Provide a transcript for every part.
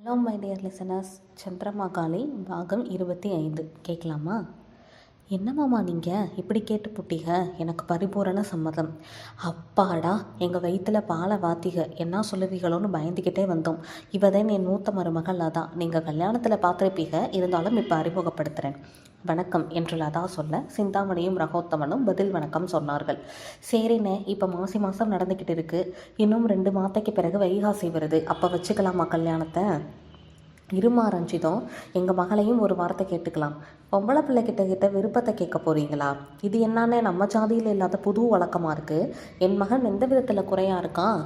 Hello my dear listeners, சந்திரமாகாளி பாகம் 25 கேட்கலாமா? என்னமாம்மா நீங்கள் இப்படி கேட்டு புட்டீங்க? எனக்கு பரிபூரண சம்மதம். அப்பாடா, எங்கள் வயிற்றில் பாலை வாத்திக என்ன சொல்லுவீங்களோன்னு பயந்துக்கிட்டே வந்தோம். இவதான் என் மூத்த மருமகள் லதா. நீங்கள் கல்யாணத்தில் பார்த்துருப்பீங்க, இருந்தாலும் இப்போ அறிமுகப்படுத்துகிறேன். வணக்கம் என்று லதா சொல்ல சிந்தாமணியும் ரகோத்தமனும் பதில் வணக்கம் சொன்னார்கள். சரிண்ணே, இப்போ மாசி மாதம் நடந்துக்கிட்டு இருக்கு. இன்னும் 2 மாதத்துக்கு பிறகு வைகாசி வருது. அப்போ வச்சுக்கலாமா கல்யாணத்தை? இருமா ரஞ்சிதம், எங்கள் மகளையும் ஒரு வார்த்தை கேட்டுக்கலாம். பொம்பளை பிள்ளைகிட்ட விருப்பத்தை கேட்க போகிறீங்களா? இது என்னன்னே நம்ம ஜாதியில் இல்லாத புது வழக்கமாக இருக்குது. என் மகன் எந்த விதத்தில் குறையாக இருக்கான்?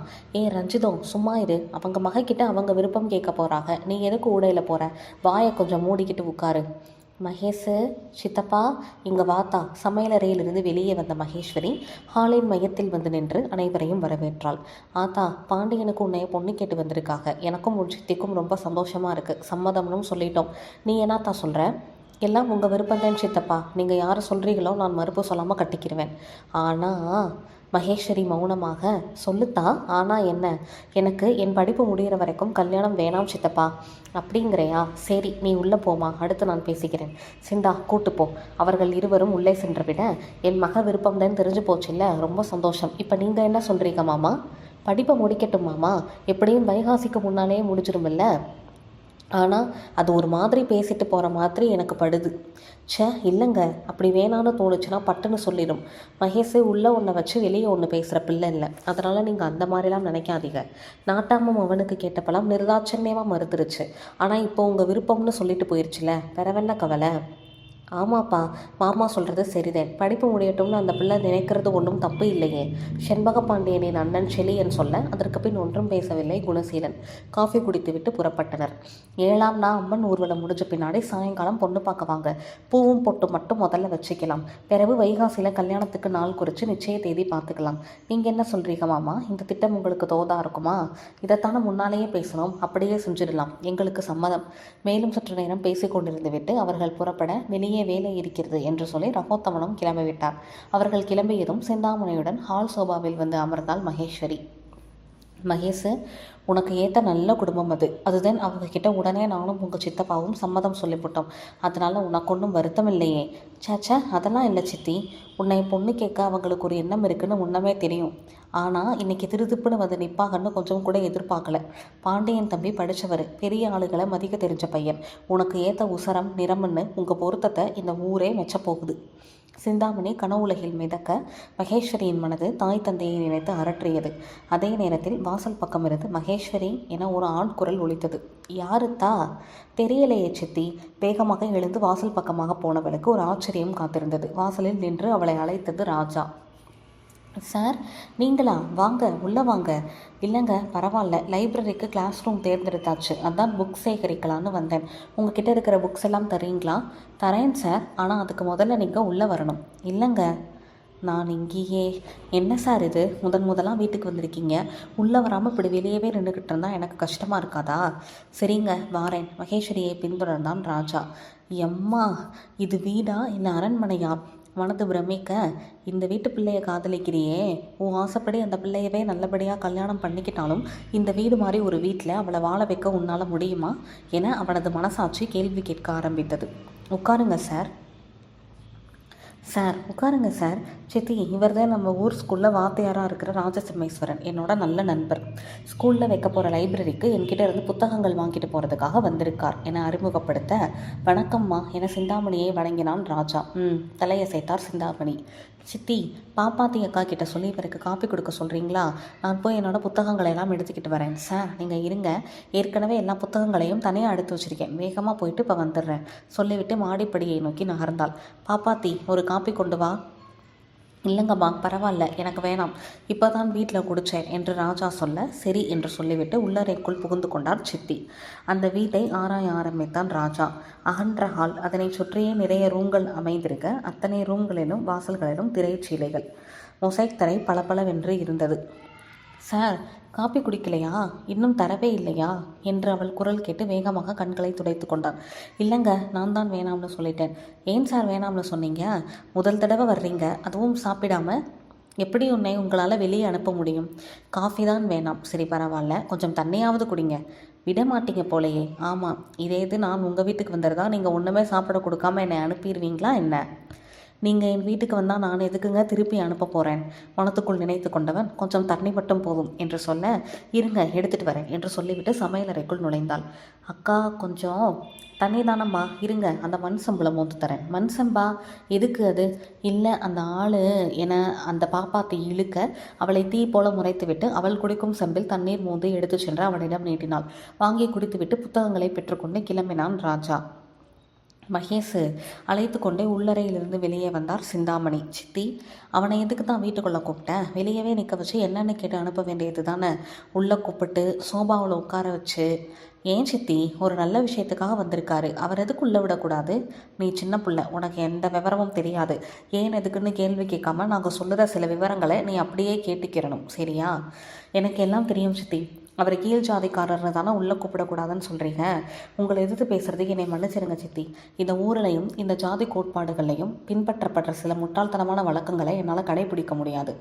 ரஞ்சிதம் சும்மா இரு. அவங்க மகக்கிட்ட அவங்க விருப்பம் கேட்க போகிறாங்க. நீ எதுக்கு ஊடையில் போகிற? வாயை கொஞ்சம் மூடிக்கிட்டு உட்காரு. மகேஷு, சித்தப்பா இங்கே வாத்தா. சமையலறையிலிருந்து வெளியே வந்த மகேஸ்வரி ஹாலின் மையத்தில் வந்து நின்று அனைவரையும் வரவேற்றாள். ஆத்தா, பாண்டியனுக்கு உன்னைய பொண்ணு கேட்டு வந்திருக்காங்க. எனக்கும் உன் சித்திக்கும் ரொம்ப சந்தோஷமாக இருக்குது. சம்மதம்னு சொல்லிட்டோம். நீ என்னத்தா சொல்கிற? எல்லாம் உங்கள் விருப்பம்தான் சித்தப்பா. நீங்கள் யாரை சொல்கிறீங்களோ நான் மறுப்பு சொல்லாமல் கட்டிக்கிடுவேன். ஆனால் மகேஸ்வரி மௌனமாக, சொல்லுத்தா ஆனால் என்ன? எனக்கு என் படிப்பு முடிகிற வரைக்கும் கல்யாணம் வேணாம் சித்தப்பா. அப்படிங்கிறையா? சரி, நீ உள்ளே போமா, அடுத்து நான் பேசிக்கிறேன். சிந்தா கூட்டு போ. அவர்கள் இருவரும் உள்ளே சென்று விட, என் மக விருப்பம்தான் தெரிஞ்சு போச்சுல்ல, ரொம்ப சந்தோஷம். இப்போ நீங்கள் என்ன சொல்கிறீங்க மாமா? படிப்பை முடிக்கட்டும் மாமா, எப்படியும் வைகாசிக்கு முன்னாலே முடிச்சிடுமில்ல. ஆனால் அது ஒரு மாதிரி பேசிட்டு போகிற மாதிரி எனக்கு படுது. இல்லைங்க, அப்படி வேணான்னு தோணுச்சுன்னா பட்டுன்னு சொல்லிடும். மகேஷே உள்ளே ஒன்றை வச்சு வெளியே ஒன்று பேசுகிற பிள்ளை இல்லை. அதனால் நீங்கள் அந்த மாதிரிலாம் நினைக்காதீங்க. நாட்டாமம் அவனுக்கு கேட்டப்பெல்லாம் நிர்தாட்சண்யமாக மறுத்துருச்சு. ஆனால் இப்போ உங்கள் விருப்பம்னு சொல்லிட்டு போயிடுச்சுல, பெறவென்ன கவலை? ஆமாப்பா, மாமா சொல்கிறது சரிதேன். படிப்பு முடியட்டும்னு அந்த பிள்ளை நினைக்கிறது ஒன்றும் தப்பு இல்லையே. செண்பக பாண்டியனின் அண்ணன் செலியன் சொல்ல அதற்கு பின் ஒன்றும் பேசவில்லை குணசீலன். காஃபி குடித்துவிட்டு புறப்பட்டனர். 7ஆம் நாள் அம்மன் ஊர்வலம் முடிஞ்ச பின்னாடி சாயங்காலம் பொண்ணு பார்க்க வாங்க. பூவும் பொட்டு மட்டும் முதல்ல வச்சுக்கலாம். பிறகு வைகாசியில் கல்யாணத்துக்கு நாள் குறித்து நிச்சய தேதி பார்த்துக்கலாம். நீங்கள் என்ன சொல்கிறீங்க மாமா? இந்த திட்டம் உங்களுக்கு தோதா இருக்குமா? இதைத்தானே முன்னாலேயே பேசணும். அப்படியே செஞ்சிடலாம். எங்களுக்கு சம்மதம். மேலும் சற்று நேரம் பேசிக்கொண்டிருந்து விட்டு அவர்கள் புறப்பட, வெளியே வேலை இருக்கிறது என்று சொல்லி ரகோத்தமனும் கிளம்பிவிட்டார். அவர்கள் கிளம்பியதும் சிந்தாமணியுடன் ஹால் சோபாவில் வந்து அமர்ந்தாள் மகேஸ்வரி. மகேஷ், உனக்கு ஏற்ற நல்ல குடும்பம் அதுதான் அவங்கக்கிட்ட உடனே நானும் உங்கள் சித்தப்பாவும் சம்மதம் சொல்லிவிட்டோம். அதனால் உனக்கு ஒன்றும் வருத்தம் இல்லையே? சாச்சா, அதெல்லாம் இல்லை சித்தி. உன்னை பொண்ணு கேட்க அவங்களுக்கு ஒரு எண்ணம் இருக்குன்னு முன்னமே தெரியும். ஆனால் இன்றைக்கி திருதுப்புன்னு வந்து நிற்பாங்கன்னு கொஞ்சம் கூட எதிர்பார்க்கல. பாண்டியன் தம்பி படித்தவர், பெரிய ஆளுகளை மதிக்க தெரிஞ்ச பையன். உனக்கு ஏற்ற உசரம் நிறம்னு உங்கள் பொருத்தத்தை இந்த ஊரே மெச்சப்போகுது. சிந்தாமணி கனவுலகில் மிதக்க மகேஸ்வரியின் மனது தாய் தந்தையை நினைத்து அரற்றியது. அதே நேரத்தில் வாசல் பக்கம் இருந்து மகேஸ்வரி என ஒரு ஆண் குரல் ஒலித்தது. யாருத்தா? தெரியலையே சித்தி. வேகமாக எழுந்து வாசல் பக்கமாக போனவளுக்கு ஒரு ஆச்சரியம் காத்திருந்தது. வாசலில் நின்று அவளை அழைத்தது ராஜா. சார், நீங்களா? வாங்க, உள்ளே வாங்க. இல்லைங்க, பரவாயில்ல, லைப்ரரிக்கு கிளாஸ் ரூம் தேர்ந்தெடுத்தாச்சு. அதான் புக் சேகரிக்கலான்னு வந்தேன். உங்ககிட்ட இருக்கிற புக்ஸ் எல்லாம் தரீங்களா? தரேன் சார், ஆனால் அதுக்கு முதல்ல நீங்கள் உள்ளே வரணும். இல்லைங்க, நான் இங்கேயே. என்ன சார் இது, முதலாம் வீட்டுக்கு வந்திருக்கீங்க. உள்ளே வராமல் இப்படி வெளியவே நின்றுக்கிட்டு இருந்தால் எனக்கு கஷ்டமாக இருக்காதா? சரிங்க, வாரேன். மகேஸ்வரியை பின்தொடர்ந்தான் ராஜா. எம்மா, இது வீடா இல்லை அரண்மனையா? மனது பிரமிக்க, இந்த வீட்டு பிள்ளையை காதலிக்கிறியே, உன் ஆசைப்படி அந்த பிள்ளையவே நல்லபடியாக கல்யாணம் பண்ணிக்கிட்டாலும் இந்த வீடு மாதிரி ஒரு வீட்டில் அவளை வாழ வைக்க உன்னால் முடியுமா என அவனது மனசாட்சி கேள்வி கேட்க ஆரம்பித்தது. உட்காருங்க சார். சார் உட்காருங்க சார். சித்தி, இவர் தான் நம்ம ஊர் ஸ்கூலில் வாத்தியாராக இருக்கிற ராஜசிம்மேஸ்வரன், என்னோட நல்ல நண்பர். ஸ்கூலில் வைக்க போகிற லைப்ரரிக்கு என்கிட்ட இருந்து புத்தகங்கள் வாங்கிட்டு போகிறதுக்காக வந்திருக்கார் என அறிமுகப்படுத்த, வணக்கம்மா என சிந்தாமணியை வணங்கினான் ராஜா. தலையசைத்தார் சிந்தாமணி. சித்தி, பாப்பாத்தி அக்கா கிட்ட சொல்லி இவருக்கு காப்பி கொடுக்க சொல்கிறீங்களா? நான் போய் என்னோடய புத்தகங்களை எல்லாம் எடுத்துக்கிட்டு வரேன். சார் நீங்கள் இருங்க, ஏற்கனவே எல்லா புத்தகங்களையும் தனியாக எடுத்து வச்சுருக்கேன். வேகமாக போயிட்டு இப்போ வந்துடுறேன் சொல்லிவிட்டு மாடிப்படியை நோக்கி நகர்ந்தாள். பாப்பாத்தி, ஒரு காப்பி கொண்டு வா. இல்லைங்கம்மா, பரவாயில்ல, எனக்கு வேணாம், இப்போ தான் வீட்டில் குடித்தேன் என்று ராஜா சொல்ல, சரி என்று சொல்லிவிட்டு உள்ளறைக்குள் புகுந்து கொண்டார் சித்தி. அந்த வீட்டை ஆராய ஆரம்பித்தான் ராஜா. அகன்ற ஹால், அதனை சுற்றியே நிறைய ரூம்கள் அமைந்திருக்க அத்தனை ரூம்களிலும் வாசல்களிலும் திரைச்சீலைகள், மொசைக் தரை பளபளவென்று இருந்தது. சார், காப்பி குடிக்கலையா? இன்னும் தரவே இல்லையா என்று அவள் குரல் கேட்டு வேகமாக கண்களை துடைத்து கொண்டான். இல்லைங்க, நான் தான் வேணாம்னு சொல்லிட்டேன். ஏன் சார் வேணாம்னு சொன்னீங்க? முதல் தடவை வர்றீங்க, அதுவும் சாப்பிடாம. எப்படி உன்னை உங்களால் வெளியே அனுப்ப முடியும்? காஃபி தான் வேணாம். சரி, பரவாயில்ல, கொஞ்சம் தண்ணியாவது குடிங்க. விட மாட்டீங்க போலையே. ஆமாம், இதே இது நான் உங்கள் வீட்டுக்கு வந்துடுறதா நீங்கள் ஒன்றுமே சாப்பிட கொடுக்காம என்னை அனுப்பிடுவீங்களா என்ன? நீங்கள் என் வீட்டுக்கு வந்தால் நான் எதுக்குங்க திருப்பி அனுப்ப போகிறேன்? மனத்துக்குள் நினைத்து கொண்டவன் கொஞ்சம் தண்ணி மட்டும் போதும் என்று சொல்ல, இருங்க எடுத்துகிட்டு வரேன் என்று சொல்லிவிட்டு சமையலறைக்குள் நுழைந்தாள். அக்கா கொஞ்சம் தண்ணி தானம்மா, இருங்க அந்த மண் சம்பளம் மோந்து தரேன். மண் சம்பா எதுக்கு அது? இல்லை, அந்த ஆள் என அந்த பாப்பாத்தை இழுக்க அவளை தீ போல முறைத்துவிட்டு அவள் குடிக்கும் செம்பில் தண்ணீர் மோந்து எடுத்து சென்று அவனிடம் நீட்டினாள். வாங்கி குடித்துவிட்டு புத்தகங்களை பெற்றுக்கொண்டு கிளம்பினான் ராஜா. மகேஷ் அழைத்து கொண்டே உள்ளறையிலிருந்து வெளியே வந்தார் சிந்தாமணி. சித்தி, அவனை எதுக்கு தான் வீட்டுக்குள்ளே கூப்பிட்டேன்? வெளியவே நிற்க வச்சு என்னென்னு கேட்டு அனுப்ப வேண்டியது தானே. உள்ளே கூப்பிட்டு சோபாவில் உட்கார வச்சு. ஏன் சித்தி, ஒரு நல்ல விஷயத்துக்காக வந்திருக்காரு, அவர் எதுக்கு உள்ளே விடக்கூடாது? நீ சின்ன பிள்ளை, உனக்கு எந்த விவரமும் தெரியாது. ஏன் எதுக்குன்னு கேள்வி கேட்காம நாங்கள் சொல்லுற சில விவரங்களை நீ அப்படியே கேட்டுக்கிறணும், சரியா? எனக்கு எல்லாம் தெரியும் சித்தி. அவர் கீழ் ஜாதிக்காரர்னு தானே உள்ளே கூப்பிடக்கூடாதுன்னு சொல்கிறீங்க. உங்களை எதிர்த்து பேசுகிறதுக்கு என்னை மன்னிச்சிருங்க சித்தி. இந்த ஊரிலையும் இந்த ஜாதி கோட்பாடுகளையும் பின்பற்றப்படுற சில முட்டாள்தனமான வழக்கங்களை என்னால் கடைபிடிக்க முடியாது.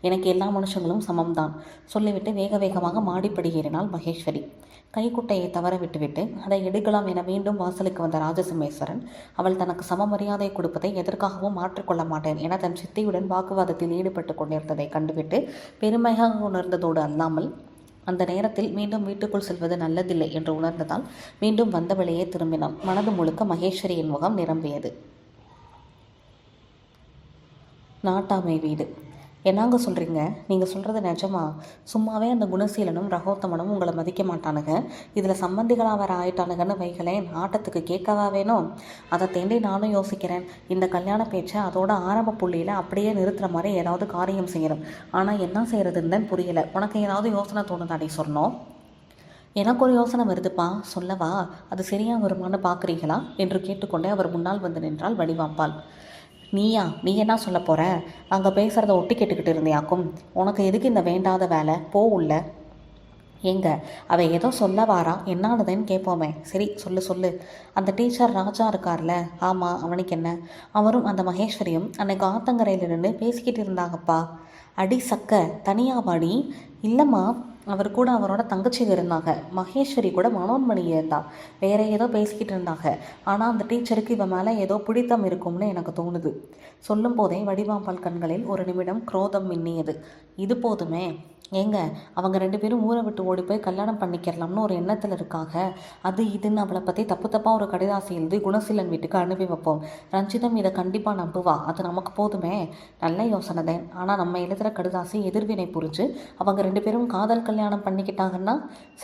எனக்கு எல்லா மனுஷங்களும் சமம்தான் சொல்லிவிட்டு வேக வேகமாக மாடிப்படி ஏறினாள் மகேஸ்வரி. கைக்குட்டையை தவற விட்டுவிட்டு அதை எடுக்கலாம் என மீண்டும் வாசலுக்கு வந்த ராஜசிம்மேஸ்வரன் அவள் தனக்கு சம மரியாதை கொடுப்பதை எதற்காகவும் மாற்றிக்கொள்ள மாட்டேன் என தன் சித்தியுடன் வாக்குவாதத்தில் ஈடுபட்டு கொண்டிருந்ததை கண்டுவிட்டு பெருமையாக உணர்ந்ததோடு அல்லாமல் அந்த நேரத்தில் மீண்டும் வீட்டுக்குள் செல்வது நல்லதில்லை என்று உணர்ந்ததால் மீண்டும் வந்தவளையே திரும்பினான். மனது முழுக்க மகேஸ்வரியின் முகம் நிரம்பியது. நாட்டாமை வீடு. என்னங்க சொல்கிறீங்க? நீங்கள் சொல்கிறது நிஜமா? சும்மாவே அந்த குணசீலனும் ரகோத்தமனும் உங்களை மதிக்க மாட்டானுங்க, இதில் சம்பந்திகளாக வர ஆயிட்டானுங்கன்னு வைகளேன், ஆட்டத்துக்கு கேட்கவா வேணும்? அதை தேண்டி நானும் யோசிக்கிறேன். இந்த கல்யாண பேச்சை அதோட ஆரம்ப புள்ளியில் அப்படியே நிறுத்துகிற மாதிரி ஏதாவது காரியம் செய்யணும். ஆனால் என்ன செய்கிறதுன்னு தான் புரியலை. உனக்கு ஏதாவது யோசனை தோணுதாடி சொன்னோம்? எனக்கு ஒரு யோசனை வருதுப்பா, சொல்லவா? அது சரியாக வருமானு பார்க்குறீங்களா என்று கேட்டுக்கொண்டே அவர் முன்னால் வந்து நின்றாள் வடிவாம்பாள். நீ என்ன சொல்ல போகிற? அங்கே பேசுகிறத ஒட்டி கேட்டுக்கிட்டு இருந்தியாக்கும். உனக்கு எதுக்கு இந்த வேண்டாத வேலை? போ உள்ள. எங்க அவள் ஏதோ சொல்ல வாரா, என்னானதுன்னு கேட்போமே. சரி சொல்லு. அந்த டீச்சர் ராஜா இருக்கார்ல? ஆமாம், அவனுக்கு என்ன? அவரும் அந்த மகேஸ்வரியும் அன்னைக்கு ஆத்தங்கரையில் நின்று பேசிக்கிட்டு இருந்தாங்கப்பா. அடி சக்க, தனியாவாடி? இல்லைம்மா, அவர் கூட அவரோட தங்கச்சிங்க இருந்தாங்க. மகேஸ்வரி கூட மனோன்மணி இருந்தா. வேற ஏதோ பேசிக்கிட்டு இருந்தாங்க. ஆனால் அந்த டீச்சருக்கு இவன் மேலே ஏதோ பிடித்தம் இருக்கும்னு எனக்கு தோணுது. சொல்லும் போதே வடிவாம்பால் கண்களில் ஒரு நிமிடம் குரோதம் மின்னியது. இது போதுமே. ஏங்க, அவங்க 2 பேரும் ஊரை விட்டு ஓடி போய் கல்யாணம் பண்ணிக்கிறலாம்னு ஒரு எண்ணத்தில் இருக்காங்க. அது இதுன்னு அவளை பற்றி தப்பாக ஒரு கடிதாசி எழுதி குணசீலன் வீட்டுக்கு அனுப்பி வைப்போம். ரஞ்சிதம் இதை கண்டிப்பாக நம்புவா. அது நமக்கு போதுமே. நல்ல யோசனை தான். ஆனால் நம்ம எழுதுகிற கடிதாசி எதிர்வினை புரிஞ்சு அவங்க 2 பேரும் காதல் கல்யாணம் பண்ணிக்கிட்டாங்கன்னா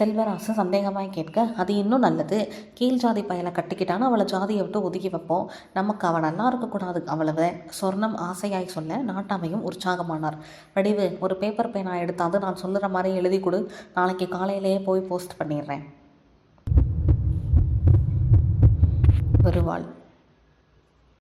செல்வராசு சந்தேகமாய் கேட்க, அது இன்னும் நல்லது. கீழ் ஜாதி பயலை கட்டிக்கிட்டான்னு அவளை ஜாதியை விட்டு ஒதுக்கி வைப்போம். நமக்கு அவள் நல்லா இருக்கக்கூடாது, அவ்வளவு. சொர்ணம் ஆசையாய் சொல்ல நாட்டாமையும் உற்சாகமானார். வடிவு, ஒரு பேப்பர் பேனா எடுத்தாது நான் சொல்லுற மாதிரி எழுதி கொடு. நாளைக்கு காலையிலேயே போய் போஸ்ட் பண்ணிடுறேன். வருவாள்.